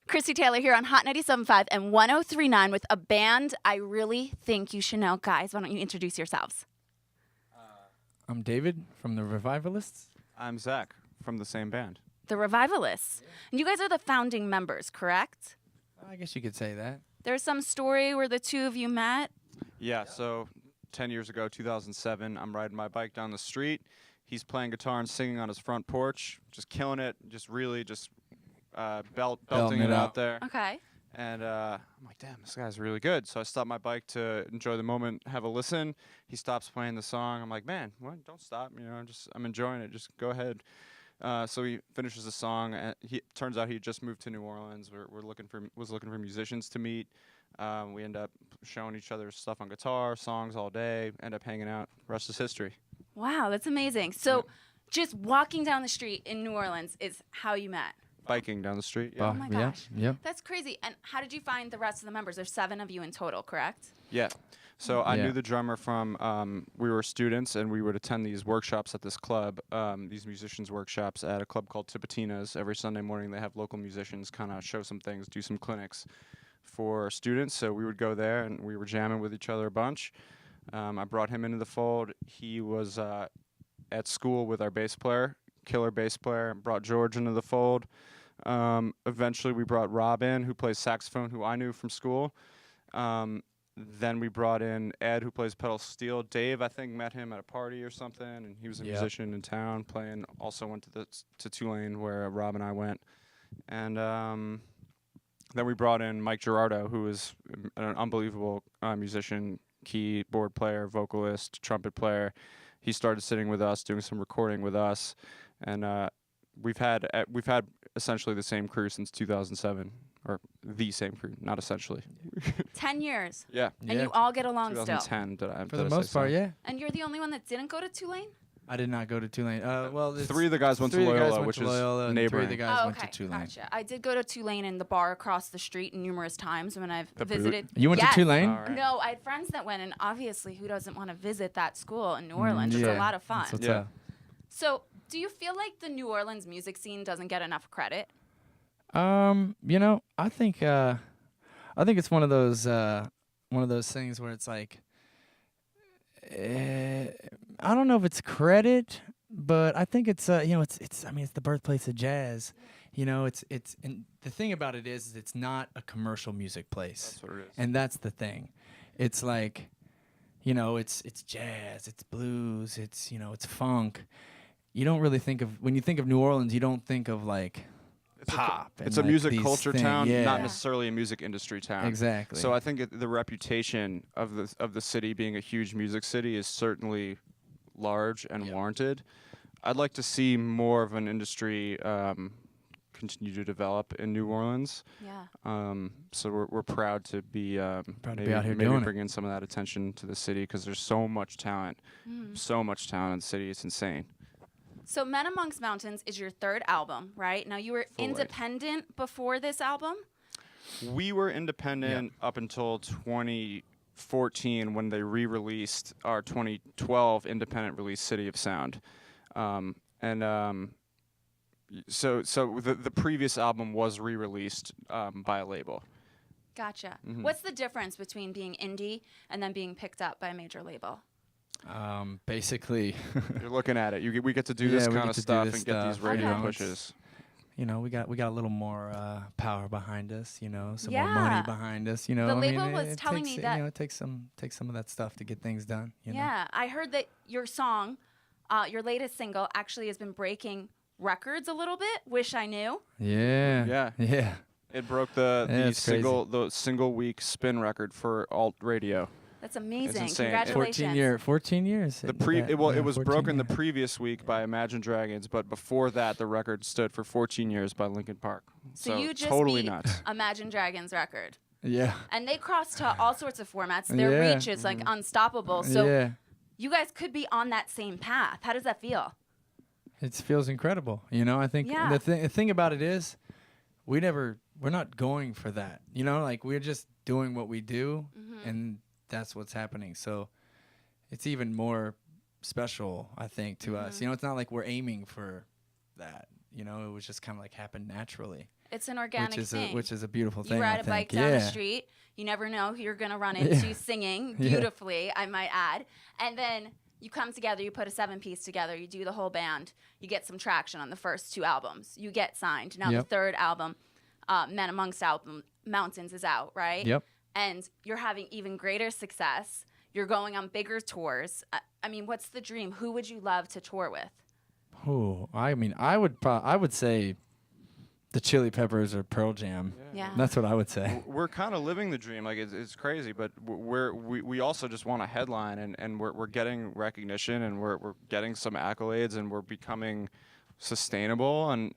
Christy Taylor here on Hot 97.5 and 103.9 with a band I really think you should know. Guys, why don't you introduce yourselves? I'm David from the Revivalists. I'm Zach from the same band. The Revivalists. And you guys are the founding members, correct? I guess you could say that. There's some story where the two of you met. Yeah, so 10 years ago, 2007, I'm riding my bike down the street. He's playing guitar and singing on his front porch, just killing it, just really just belting it out there. Okay. And I'm like, damn, this guy's really good. So I stopped my bike to enjoy the moment, have a listen. He stops playing the song. I'm like, man, what? Don't stop. You know, I'm enjoying it. Just go ahead. So he finishes the song. And turns out he just moved to New Orleans. Was looking for musicians to meet. We end up showing each other stuff on guitar, songs all day. End up hanging out. Rest is history. Wow, that's amazing. So just walking down the street in New Orleans is how you met. Biking down the street. Yeah. Oh my gosh. Yeah. That's crazy. And how did you find the rest of the members? There's 7 of you in total, correct? Yeah. So I knew the drummer from, we were students and we would attend these workshops at this club, these musicians workshops at a club called Tipitina's. Every Sunday morning they have local musicians kind of show some things, do some clinics for students. So we would go there and we were jamming with each other a bunch. I brought him into the fold. He was at school with our bass player, killer bass player, and brought George into the fold. Eventually we brought Rob in, who plays saxophone, who I knew from school. Then we brought in Ed, who plays pedal steel. Dave, I think, met him at a party or something, and he was a musician in town playing. Also went to Tulane, where Rob and I went. And then we brought in Mike Gerardo, who is an unbelievable musician, keyboard player, vocalist, trumpet player. He started sitting with us, doing some recording with us, and we've had essentially the same crew since 2007. Or the same crew, not essentially. 10 years. Yeah. And you all get along still. 2010. For the most part, yeah. And you're the only one that didn't go to Tulane? I did not go to Tulane. Well, 3 of the guys went to Loyola, which is neighboring. 3 of the guys went to Okay, Tulane. gotcha. I did go to Tulane in the bar across the street numerous times when I've visited. You went Yes. to Tulane? All right. No, I had friends that went, and obviously, who doesn't want to visit that school in New Orleans? It's a lot of fun. That's what's Yeah. up. So, do you feel like the New Orleans music scene doesn't get enough credit? You know, I think it's one of those things where it's like, I don't know if it's credit, but I think it's it's the birthplace of jazz. You know, it's and the thing about it is it's not a commercial music place. That's what it is. And that's the thing. It's like, you know, it's jazz, it's blues, it's funk. You don't really think of, when you think of New Orleans, you don't think of like pop. It's a music culture town, yeah. not necessarily a music industry town. Exactly. So I think the reputation of the city being a huge music city is certainly large and warranted. I'd like to see more of an industry continue to develop in New Orleans. Yeah. So we're proud to be be out here maybe doing it. bringing some of that attention to the city, because there's so much talent, so much talent in the city. It's insane. So, Men Amongst Mountains is your 3rd album, right? Now, you were Full length. independent before this album? We were independent up until 2014 when they re-released our 2012 independent release, City of Sound. So the previous album was re-released by a label. Gotcha. What's the difference between being indie and then being picked up by a major label? Basically, You're looking at it. We get to do this we kind get of to do stuff this and get these stuff. radio Okay. pushes. you know, we got a little more power behind us. You know, some more Yeah. money behind us. You know, The I mean, label was it telling takes, me that- you know, it takes some of that stuff to get things done. You know? Yeah, I heard that your song, your latest single, actually has been breaking records a little bit. Wish I knew. Yeah. It broke Yeah, the it's crazy. single week spin record for alt radio. That's amazing. insane. Congratulations. 14 years. It was 14 broken the years. previous week by Imagine Dragons, but before that, the record stood for 14 years by Linkin Park. So you just totally beat nuts. Imagine Dragons record. Yeah. And they crossed to all sorts of formats. Their Yeah. reach is like unstoppable. So yeah. you guys could be on that same path. How does that feel? It feels incredible. You know, I think Yeah. the thing about it is we're not going for that. You know, like we're just doing what we do and that's what's happening. So it's even more special, I think, to us. You know, it's not like we're aiming for that. You know, it was just kind of like happened naturally. It's an organic thing. Which is a beautiful thing. You ride I a think. bike down the street. You never know who you're going to run into singing beautifully, I might add. And then you come together, you put a 7-piece together, you do the whole band, you get some traction on the first 2 albums. You get signed. Now the third album, Men Amongst Mountains, is out, right? Yep. And you're having even greater success. You're going on bigger tours. I mean, what's the dream? Who would you love to tour with? Oh, I mean, I would say the Chili Peppers or Pearl Jam. Yeah. That's what I would say. We're kind of living the dream. Like, it's crazy, but we also just want a headline, and we're getting recognition, and we're getting some accolades, and we're becoming sustainable. And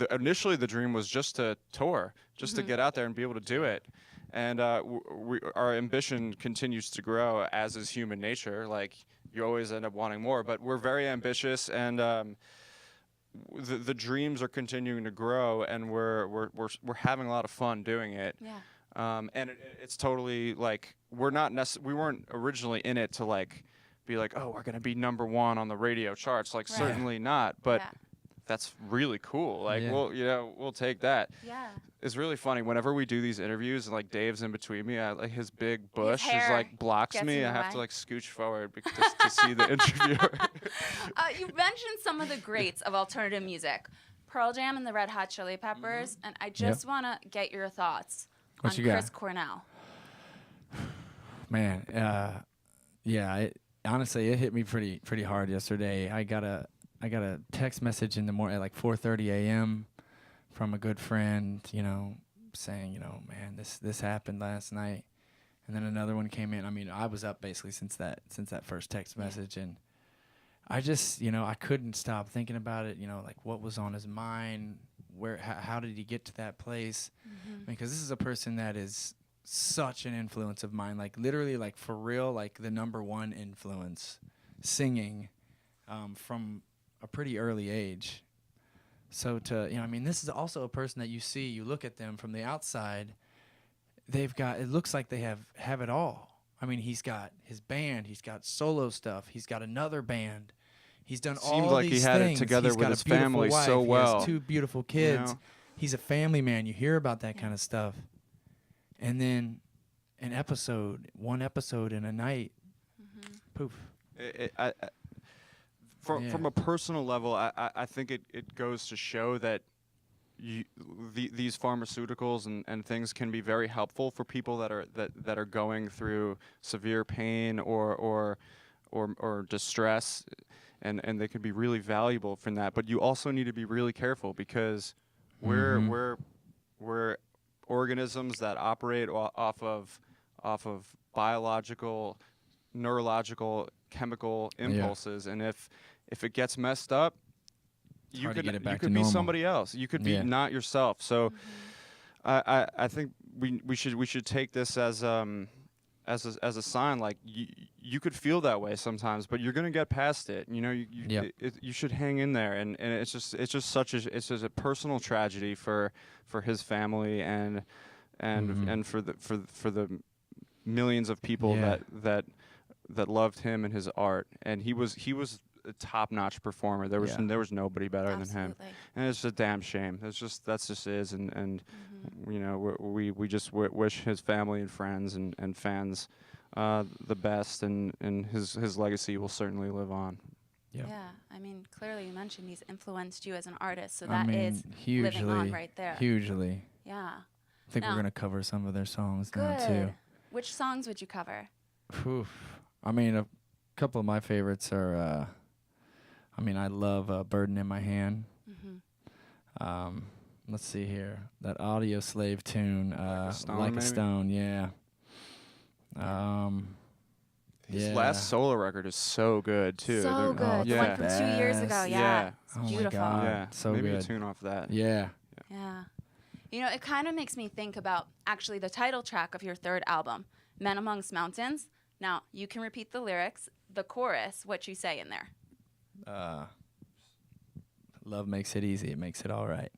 initially the dream was just to tour, just to get out there and be able to do it. And our ambition continues to grow, as is human nature. Like, you always end up wanting more, but we're very ambitious, and the dreams are continuing to grow, and we're having a lot of fun doing it. Yeah. And it's totally like we weren't originally in it to like be like, oh, we're gonna be #1 on the radio charts. Like, certainly not. But that's really cool. Like, we'll take that. Yeah. It's really funny whenever we do these interviews, and like Dave's in between me. Like, his big bush hair is like blocks me. I have to like scooch forward just to see the interviewer. You mentioned some of the greats of alternative music, Pearl Jam and the Red Hot Chili Peppers, and I just want to get your thoughts on Chris Cornell. Man, honestly, it hit me pretty hard yesterday. I got a text message in the morning at like 4:30 a.m. from a good friend, saying, man, this happened last night. And then another one came in. I mean, I was up basically since that first text message, and I just, I couldn't stop thinking about it, like what was on his mind, how did he get to that place? Because this is a person that is such an influence of mine, like literally, like for real, like the #1 influence, singing from a pretty early age. So this is also a person that you look at them from the outside, it looks like they have it all. I mean, he's got his band, he's got solo stuff, he's got another band, he's done all these things. Seemed like he had it together with his family so well. He has 2 beautiful kids. He's a family man. You hear about that kind of stuff. And then one episode in a night, poof. From a personal level, I think it goes to show that these pharmaceuticals and things can be very helpful for people that are going through severe pain or distress, and they can be really valuable from that. But you also need to be really careful, because we're organisms that operate off of biological, neurological, chemical impulses, and if it gets messed up, you could be somebody else. You could be not yourself. So I think we should take this as a sign. Like, you could feel that way sometimes, but you're gonna get past it. You should hang in there, and it's just such a personal tragedy for his family and for the millions of people that loved him and his art. And he was a top-notch performer. There was nobody better than him, and it's a damn shame. That's just is, and we just wish his family and friends and fans the best, and his legacy will certainly live on. Yeah, I mean, clearly you mentioned he's influenced you as an artist, so that is hugely, living on right there. Hugely. Yeah. I think we're gonna cover some of their songs now too. Which songs would you cover? I mean, a couple of my favorites are. I love "Burden in My Hand." Let's see here, that Audio Slave tune, "Like a Stone." Yeah. His last solo record is so good too. So good. The one from 2 years ago. Yeah. It's beautiful. My God. Yeah. So maybe good. a tune off that. Yeah. Yeah. It kind of makes me think about actually the title track of your third album, Men Amongst Mountains. Now, you can repeat the lyrics, the chorus, what you say in there. Love makes it easy. It makes it all right.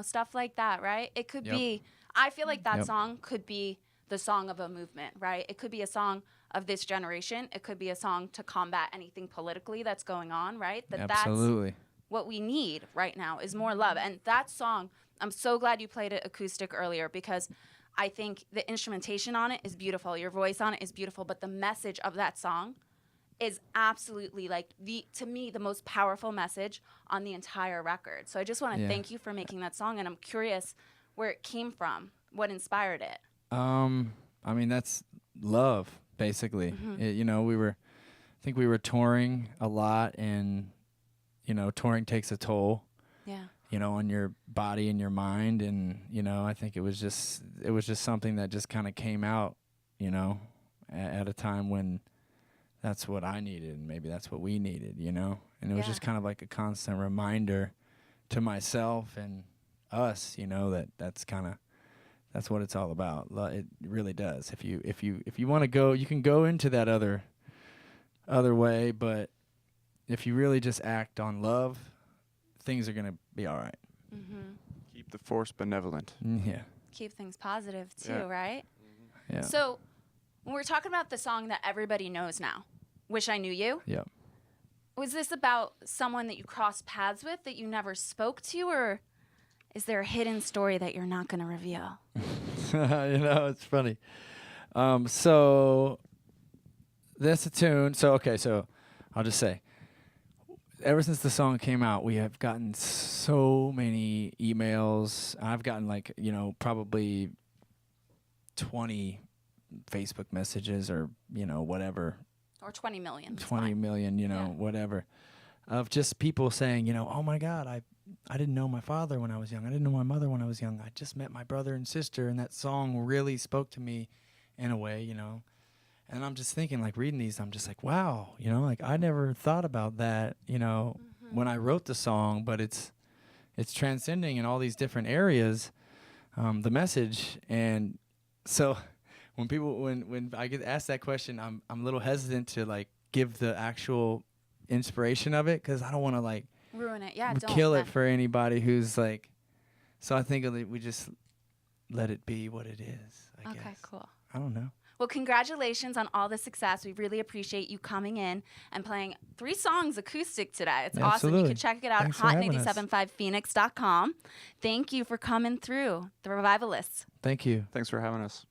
Stuff like that, right? It could be, I feel like that song could be the song of a movement, right? It could be a song of this generation. It could be a song to combat anything politically that's going on, right? Absolutely. That's what we need right now is more love. And that song, I'm so glad you played it acoustic earlier, because I think the instrumentation on it is beautiful. Your voice on it is beautiful, but the message of that song is absolutely, like, to me, the most powerful message on the entire record. So I just want to thank you for making that song, and I'm curious where it came from, what inspired it. I mean, that's love, basically. You know, I think we were touring a lot, and, you know, touring takes a toll. Yeah. You know, on your body and your mind, and, you know, I think it was just something that just kind of came out, you know, at a time when that's what I needed, and maybe that's what we needed, you know, and it was just kind of like a constant reminder to myself and us, you know, that's what it's all about. It really does. If you want to go, you can go into that other way, but if you really just act on love, things are going to be all right. Keep the force benevolent. Yeah. Keep things positive too, right? Yeah. So when we're talking about the song that everybody knows now, Wish I Knew You. Yep. Was this about someone that you crossed paths with that you never spoke to, or is there a hidden story that you're not going to reveal? You know, it's funny. So that's a tune. So I'll just say, ever since the song came out, we have gotten so many emails. I've gotten, like, you know, probably 20 Facebook messages, or, you know, whatever. Or 20 million. 20 million, you know, whatever. Of just people saying, you know, oh my God, I didn't know my father when I was young. I didn't know my mother when I was young. I just met my brother and sister, and that song really spoke to me in a way, you know. And I'm just thinking, like, reading these, I'm just like, wow, you know, like, I never thought about that, you know, when I wrote the song, but it's transcending in all these different areas, the message. And so when I get asked that question, I'm a little hesitant to, like, give the actual inspiration of it, because I don't want to, like, ruin it. Yeah, don't kill it for anybody who's, like, so I think we just let it be what it is, I guess. Okay, cool. I don't know. Well, congratulations on all the success. We really appreciate you coming in and playing 3 songs acoustic today. It's awesome. You can check it out at hot975phoenix.com. Thank you for coming through, the Revivalists. Thank you. Thanks for having us.